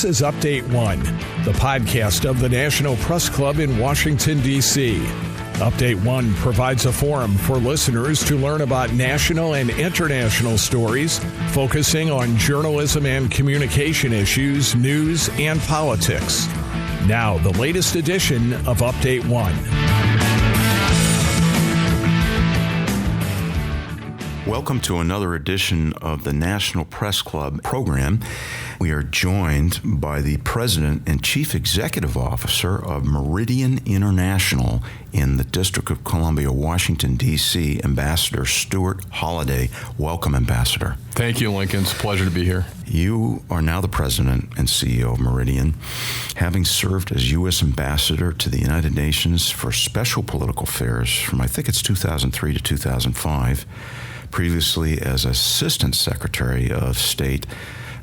This is Update One, the podcast of the National Press Club in Washington, D.C. Update One provides a forum for listeners to learn about national and international stories, focusing on journalism and communication issues, news, and politics. Now, the latest edition of Update One. Welcome to another edition of the National Press Club program. We are joined by the President and Chief Executive Officer of Meridian International in the District of Columbia, Washington, D.C., Ambassador Stuart Holliday. Welcome, Ambassador. Thank you, Lincoln. It's a pleasure to be here. You are now the President and CEO of Meridian, having served as U.S. Ambassador to the United Nations for Special Political Affairs from, I think it's 2003 to 2005. Previously as Assistant Secretary of State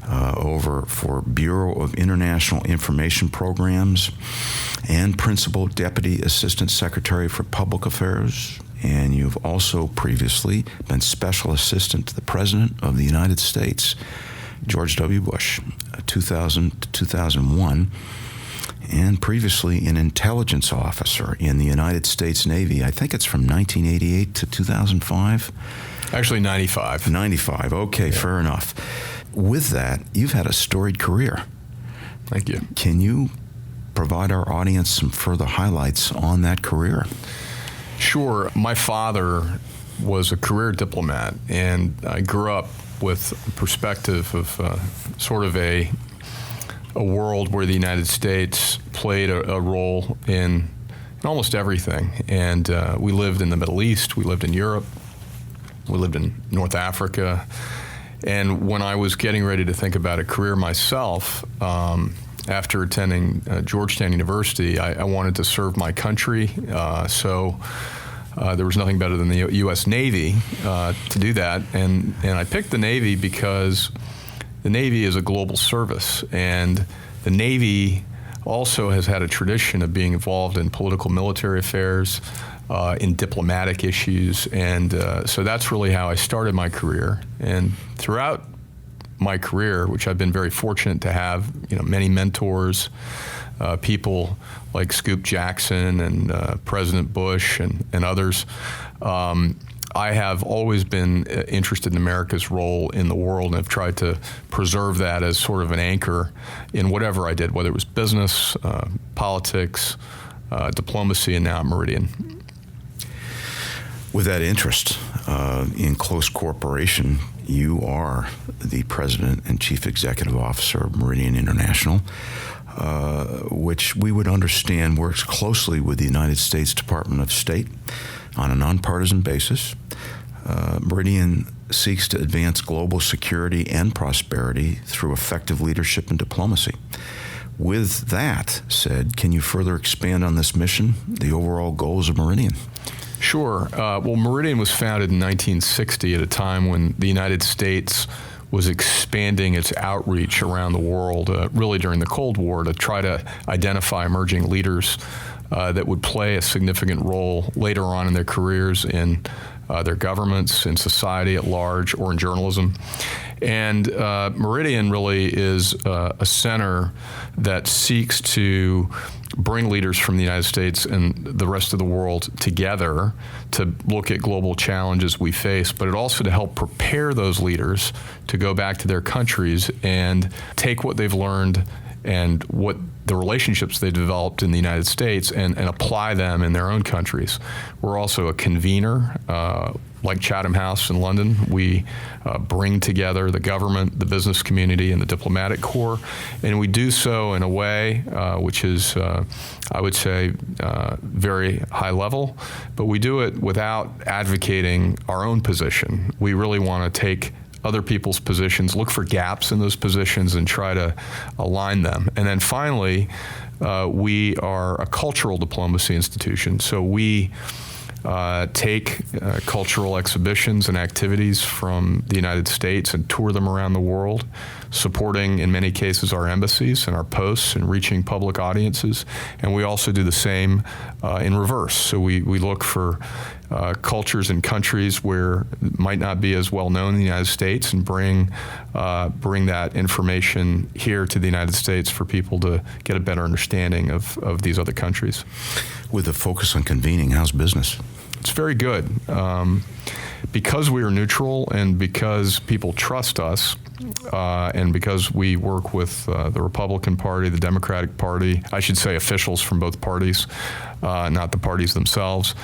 over for Bureau of International Information Programs and Principal Deputy Assistant Secretary for Public Affairs. And you've also previously been Special Assistant to the President of the United States, George W. Bush, 2000 to 2001. And previously an intelligence officer in the United States Navy. I think it's from 1988 to 2005. Actually, 95. 95. Okay, yeah. Fair enough. With that, you've had a storied career. Thank you. Can you provide our audience some further highlights on that career? Sure. My father was a career diplomat, and I grew up with a perspective of sort of a world where the United States played a role in almost everything. And we lived in the Middle East, we lived in Europe, we lived in North Africa. And when I was getting ready to think about a career myself, after attending Georgetown University, I wanted to serve my country. So there was nothing better than the U.S. Navy to do that. And I picked the Navy because the Navy is a global service, and the Navy also has had a tradition of being involved in political military affairs, in diplomatic issues, and so that's really how I started my career. And throughout my career, which I've been very fortunate to have, many mentors, people like Scoop Jackson and President Bush and others, I have always been interested in America's role in the world and have tried to preserve that as sort of an anchor in whatever I did, whether it was business, politics, diplomacy, and now at Meridian. With that interest in close cooperation, you are the President and Chief Executive Officer of Meridian International, which we would understand works closely with the United States Department of State on a non-partisan basis. Meridian seeks to advance global security and prosperity through effective leadership and diplomacy. With that said, can you further expand on this mission, the overall goals of Meridian? Sure. Well, Meridian was founded in 1960 at a time when the United States was expanding its outreach around the world, really during the Cold War, to try to identify emerging leaders that would play a significant role later on in their careers in their governments, in society at large, or in journalism. And Meridian really is a center that seeks to bring leaders from the United States and the rest of the world together to look at global challenges we face, but it also to help prepare those leaders to go back to their countries and take what they've learned and what the relationships they developed in the United States and apply them in their own countries. We're also a convener, like Chatham House in London. We bring together the government, the business community, and the diplomatic corps, and we do so in a way which is, I would say, very high level, but we do it without advocating our own position. We really want to take other people's positions, look for gaps in those positions, and try to align them. And then finally, we are a cultural diplomacy institution. So we take cultural exhibitions and activities from the United States and tour them around the world, supporting, in many cases, our embassies and our posts and reaching public audiences. And we also do the same in reverse. So we look for cultures and countries where it might not be as well known in the United States, and bring that information here to the United States for people to get a better understanding of these other countries. With a focus on convening, how's business? It's very good. Because we are neutral, and because people trust us, and because we work with the Republican Party, the Democratic Party, I should say officials from both parties, not the parties themselves,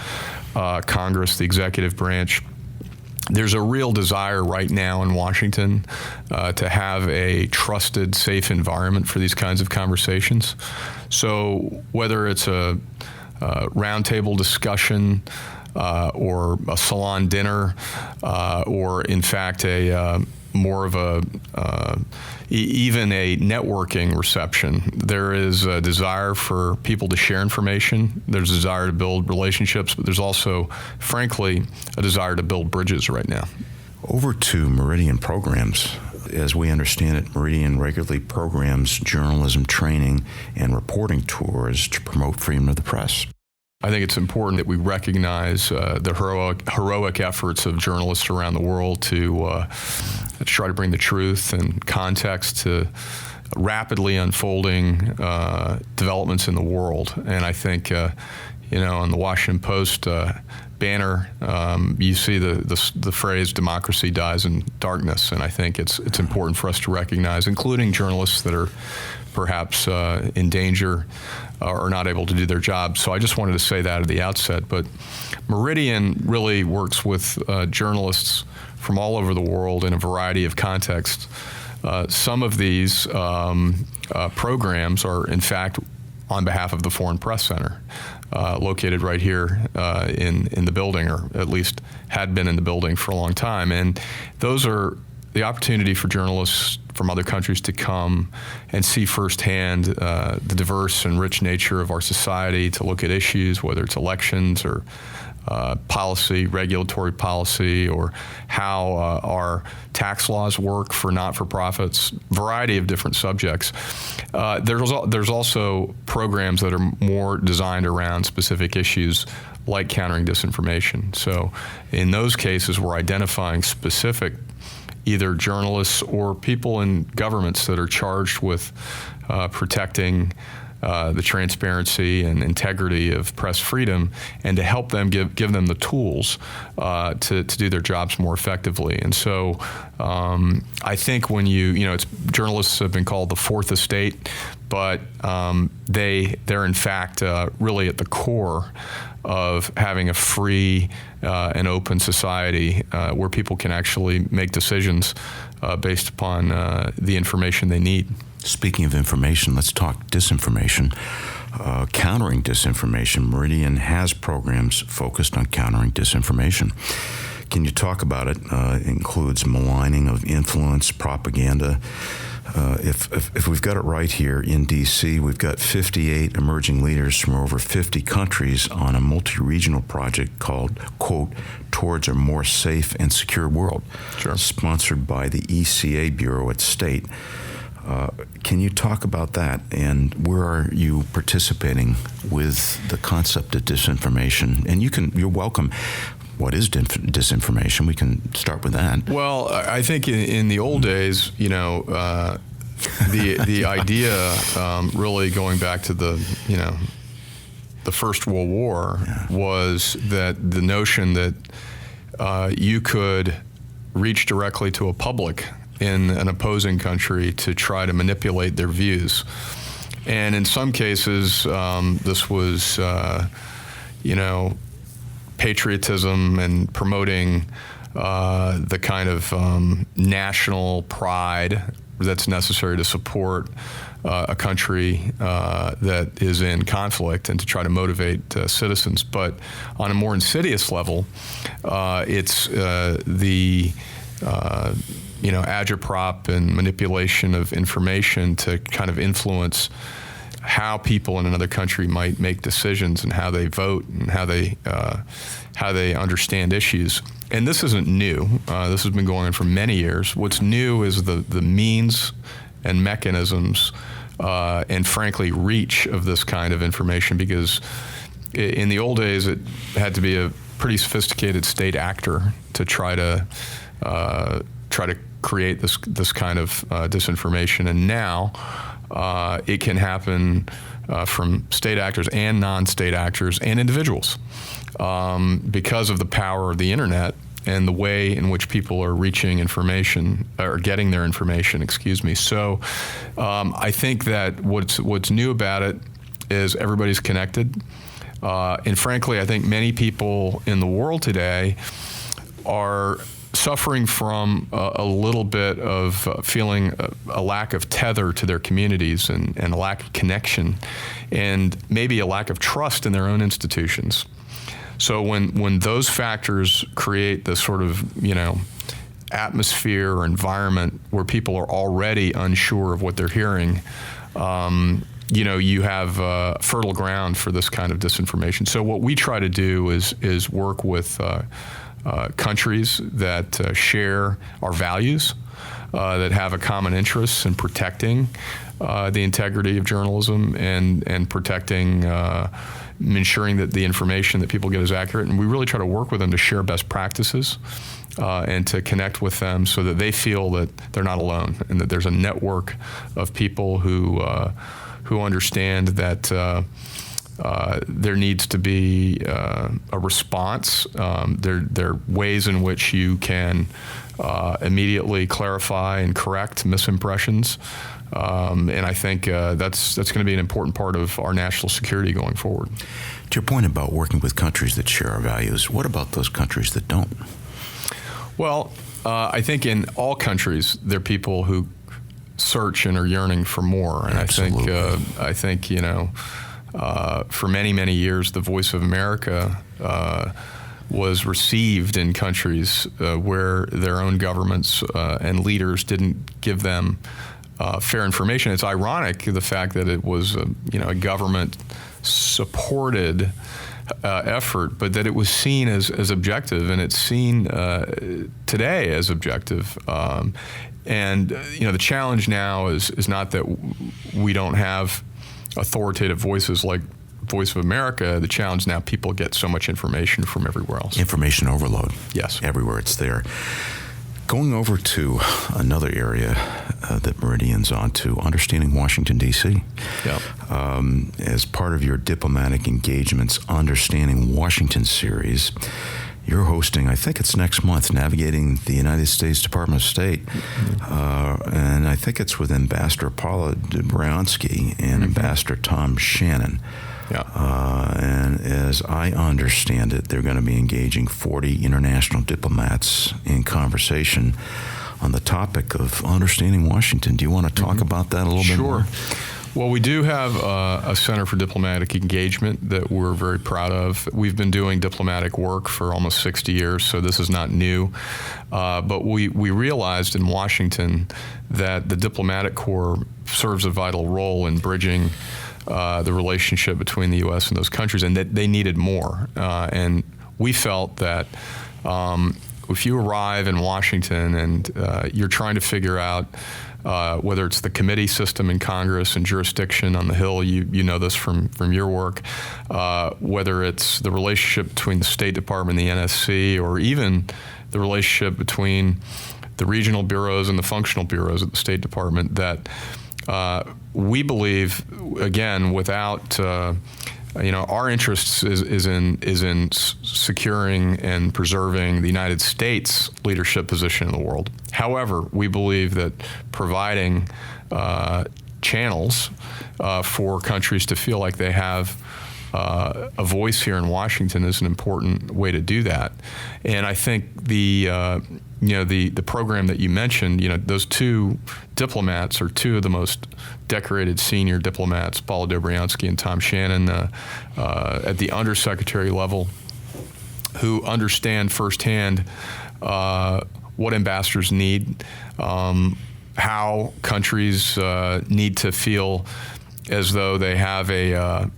Congress, the executive branch, there's a real desire right now in Washington to have a trusted, safe environment for these kinds of conversations. So whether it's a roundtable discussion, or a salon dinner, or in fact more of even a networking reception. There is a desire for people to share information. There's a desire to build relationships, but there's also, frankly, a desire to build bridges right now. Over to Meridian programs. As we understand it, Meridian regularly programs journalism training and reporting tours to promote freedom of the press. I think it's important that we recognize the heroic efforts of journalists around the world to try to bring the truth and context to rapidly unfolding developments in the world. And I think, on the Washington Post banner, you see the phrase "democracy dies in darkness," and I think it's important for us to recognize, including journalists that are perhaps in danger or not able to do their job. So I just wanted to say that at the outset. But Meridian really works with journalists from all over the world in a variety of contexts. Some of these programs are, in fact, on behalf of the Foreign Press Center, located right here in the building, or at least had been in the building for a long time. And those are the opportunity for journalists from other countries to come and see firsthand the diverse and rich nature of our society, to look at issues, whether it's elections or policy, regulatory policy, or how our tax laws work for not-for-profits, variety of different subjects. There's also programs that are more designed around specific issues like countering disinformation. So in those cases, we're identifying specific either journalists or people in governments that are charged with protecting the transparency and integrity of press freedom, and to help them give them the tools to do their jobs more effectively. And so I think when journalists have been called the fourth estate, but they're in fact really at the core of having a free and open society where people can actually make decisions based upon the information they need. Speaking of information, let's talk disinformation. Countering disinformation. Meridian has programs focused on countering disinformation. Can you talk about it? It includes maligning of influence, propaganda. If we've got it right here in D.C., we've got 58 emerging leaders from over 50 countries on a multi-regional project called, quote, Towards a More Safe and Secure World, sure, sponsored by the ECA Bureau at State. Can you talk about that, and where are you participating with the concept of disinformation? And you're welcome. What is disinformation? We can start with that. Well, I think in the old days, the idea really going back to the First World War, yeah, was that the notion that you could reach directly to a public in an opposing country to try to manipulate their views. And in some cases, this was, patriotism and promoting the kind of national pride that's necessary to support a country that is in conflict, and to try to motivate citizens. But on a more insidious level, it's the agitprop and manipulation of information to kind of influence how people in another country might make decisions, and how they vote, and how they understand issues. And this isn't new. This has been going on for many years. What's new is the means and mechanisms and, frankly, reach of this kind of information, because in the old days it had to be a pretty sophisticated state actor to try to create this kind of disinformation. And now it can happen from state actors and non-state actors and individuals because of the power of the internet and the way in which people are reaching information or getting their information, excuse me. So I think that what's new about it is everybody's connected. And frankly, I think many people in the world today are suffering from a little bit of feeling a lack of tether to their communities and a lack of connection and maybe a lack of trust in their own institutions. So when those factors create this sort of, atmosphere or environment where people are already unsure of what they're hearing, you have fertile ground for this kind of disinformation. So what we try to do is work with countries that share our values, that have a common interest in protecting the integrity of journalism and protecting, ensuring that the information that people get is accurate. And we really try to work with them to share best practices and to connect with them so that they feel that they're not alone and that there's a network of people who understand that there needs to be a response. There are ways in which you can immediately clarify and correct misimpressions. And I think that's going to be an important part of our national security going forward. To your point about working with countries that share our values, what about those countries that don't? Well, I think in all countries there are people who search and are yearning for more. And Absolutely. I think for many, many years, the Voice of America was received in countries where their own governments and leaders didn't give them fair information. It's ironic, the fact that it was a government-supported effort, but that it was seen as objective, and it's seen today as objective. And the challenge now is not that we don't have authoritative voices like Voice of America. The challenge now, people get so much information from everywhere else. Information overload. Yes. Everywhere it's there. Going over to another area that Meridian's onto, understanding Washington, D.C. Yep. As part of your diplomatic engagements, Understanding Washington series, you're hosting, I think it's next month, Navigating the United States Department of State. Mm-hmm. And I think it's with Ambassador Paula Bryansky and mm-hmm. Ambassador Tom Shannon. Yeah. And as I understand it, they're going to be engaging 40 international diplomats in conversation on the topic of understanding Washington. Do you want to talk mm-hmm. about that a little bit more? Sure. Well, we do have a Center for Diplomatic Engagement that we're very proud of. We've been doing diplomatic work for almost 60 years, so this is not new. But we realized in Washington that the diplomatic corps serves a vital role in bridging the relationship between the U.S. and those countries, and that they needed more. And we felt that if you arrive in Washington and you're trying to figure out whether it's the committee system in Congress and jurisdiction on the Hill, you know this from your work, whether it's the relationship between the State Department and the NSC, or even the relationship between the regional bureaus and the functional bureaus at the State Department, that we believe, again, without our interests is in securing and preserving the United States leadership position in the world. However, we believe that providing channels for countries to feel like they have a voice here in Washington is an important way to do that. And I think the program that you mentioned, those two diplomats are two of the most decorated senior diplomats, Paula Dobriansky and Tom Shannon, at the undersecretary level, who understand firsthand what ambassadors need, how countries need to feel as though they have a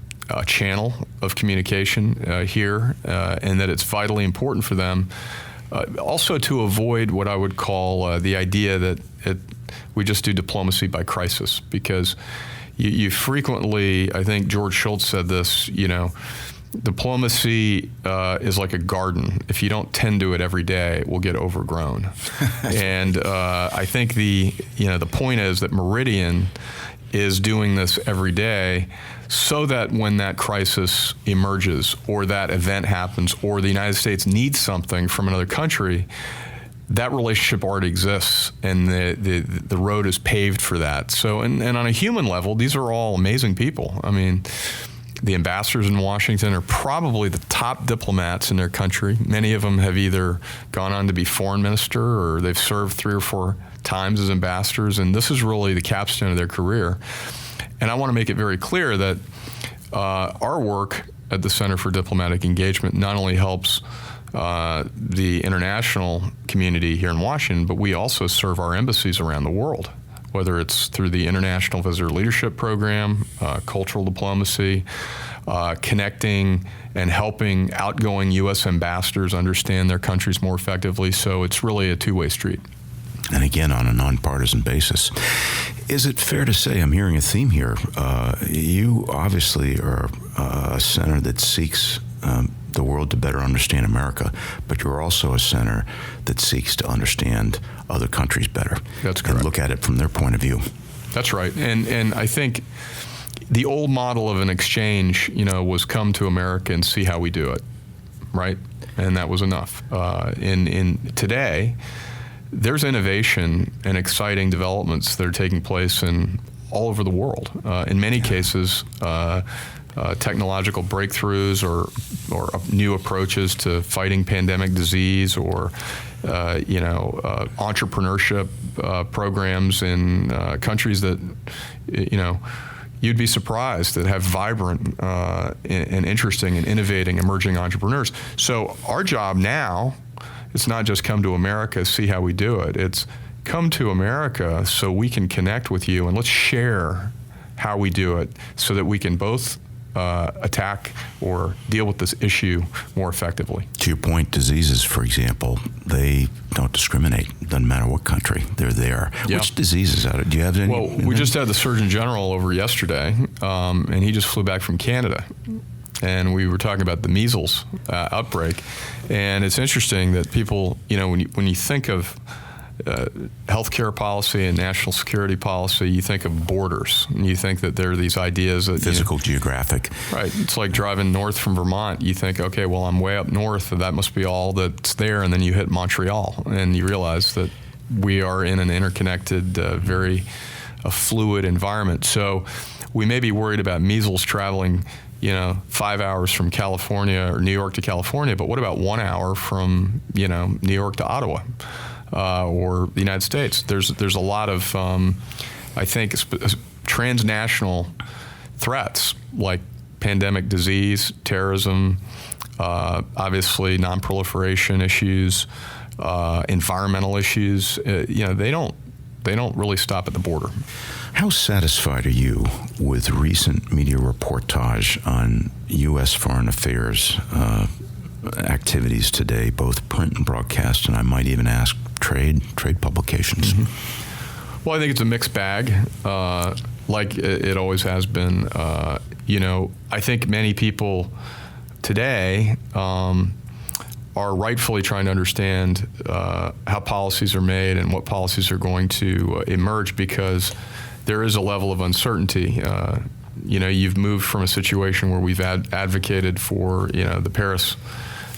channel of communication here, and that it's vitally important for them also to avoid what I would call the idea that we just do diplomacy by crisis, because you frequently, I think George Shultz said this, diplomacy is like a garden. If you don't tend to it every day, it will get overgrown. And I think the point is that Meridian is doing this every day so that when that crisis emerges or that event happens or the United States needs something from another country, that relationship already exists and the road is paved for that. So, and on a human level, these are all amazing people. I mean, the ambassadors in Washington are probably the top diplomats in their country. Many of them have either gone on to be foreign minister or they've served 3 or 4 times as ambassadors, and this is really the capstone of their career. And I want to make it very clear that our work at the Center for Diplomatic Engagement not only helps the international community here in Washington, but we also serve our embassies around the world, whether it's through the International Visitor Leadership Program, cultural diplomacy, connecting and helping outgoing U.S. ambassadors understand their countries more effectively. So it's really a two-way street. And again, on a nonpartisan basis. Is it fair to say, I'm hearing a theme here, you obviously are a center that seeks the world to better understand America, but you're also a center that seeks to understand other countries better. That's correct. And look at it from their point of view. That's right. And I think the old model of an exchange, was come to America and see how we do it, right? And that was enough. In today, there's innovation and exciting developments that are taking place in all over the world. In many cases, technological breakthroughs or new approaches to fighting pandemic disease or entrepreneurship programs in countries that you'd be surprised that have vibrant and interesting and innovating emerging entrepreneurs. So our job now, it's not just come to America, see how we do it. It's come to America so we can connect with you and let's share how we do it so that we can both attack or deal with this issue more effectively. To your point, diseases, for example, they don't discriminate. Doesn't matter what country, they're there. Yeah. Which diseases do you have any? Well, we just had the Surgeon General over yesterday, and he just flew back from Canada. And we were talking about the measles outbreak. And it's interesting that people, when you think of healthcare policy and national security policy, you think of borders. And you think that there are these ideas that physical, geographic. Right. It's like driving north from Vermont. You think, okay, well, I'm way up north, and that must be all that's there. And then you hit Montreal, and you realize that we are in an interconnected, very fluid environment. So we may be worried about measles traveling 5 hours from California or New York to California, but what about 1 hour from, New York to Ottawa or the United States? There's a lot of, I think, transnational threats like pandemic disease, terrorism, obviously non-proliferation issues, environmental issues. They don't really stop at the border. How satisfied are you with recent media reportage on U.S. foreign affairs activities today, both print and broadcast, and I might even ask trade publications? Mm-hmm. Well, I think it's a mixed bag, like it always has been. I think many people today are rightfully trying to understand how policies are made and what policies are going to emerge, because there is a level of uncertainty. You've moved from a situation where we've advocated for, the Paris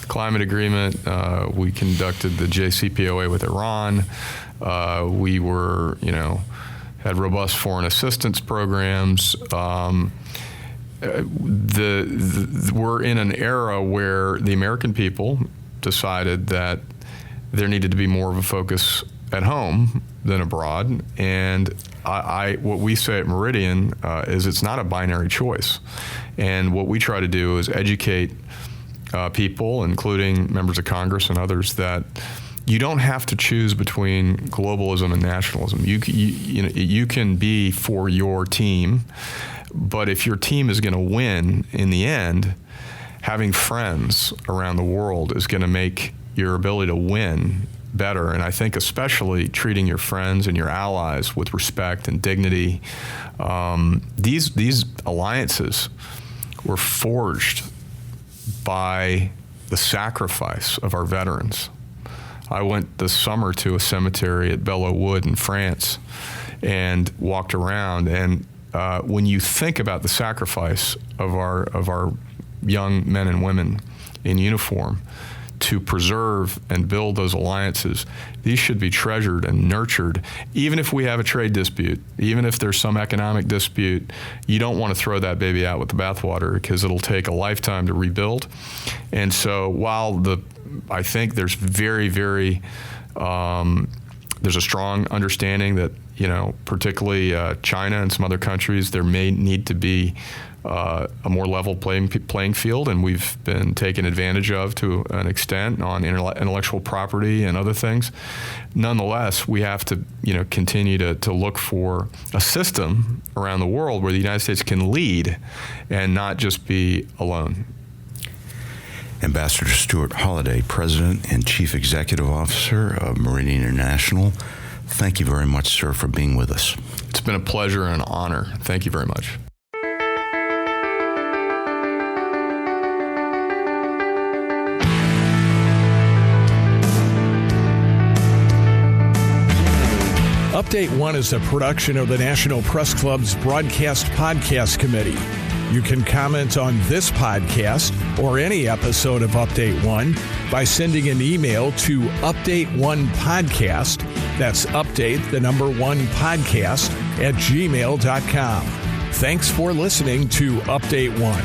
Climate Agreement. We conducted the JCPOA with Iran. We were, had robust foreign assistance programs. We're in an era where the American people decided that there needed to be more of a focus at home than abroad, and what we say at Meridian is it's not a binary choice, and what we try to do is educate people, including members of Congress and others, that you don't have to choose between globalism and nationalism. You can be for your team, but if your team is going to win in the end, having friends around the world is going to make your ability to win better. And I think especially treating your friends and your allies with respect and dignity. These alliances were forged by the sacrifice of our veterans. I went this summer to a cemetery at Belleau-Wood in France and walked around, and when you think about the sacrifice of our young men and women in uniform to preserve and build those alliances, these should be treasured and nurtured. Even if we have a trade dispute, even if there's some economic dispute, you don't want to throw that baby out with the bathwater, because it'll take a lifetime to rebuild. And so while I think there's there's a strong understanding that, particularly China and some other countries, there may need to be a more level playing field, and we've been taken advantage of to an extent on intellectual property and other things. Nonetheless, we have to continue to look for a system around the world where the United States can lead and not just be alone. Ambassador Stuart Holliday, President and Chief Executive Officer of Meridian International, thank you very much, sir, for being with us. It's been a pleasure and an honor. Thank you very much. Update One is a production of the National Press Club's Broadcast Podcast Committee. You can comment on this podcast or any episode of Update One by sending an email to update1podcast, that's update the number 1 podcast @gmail.com. Thanks for listening to Update One.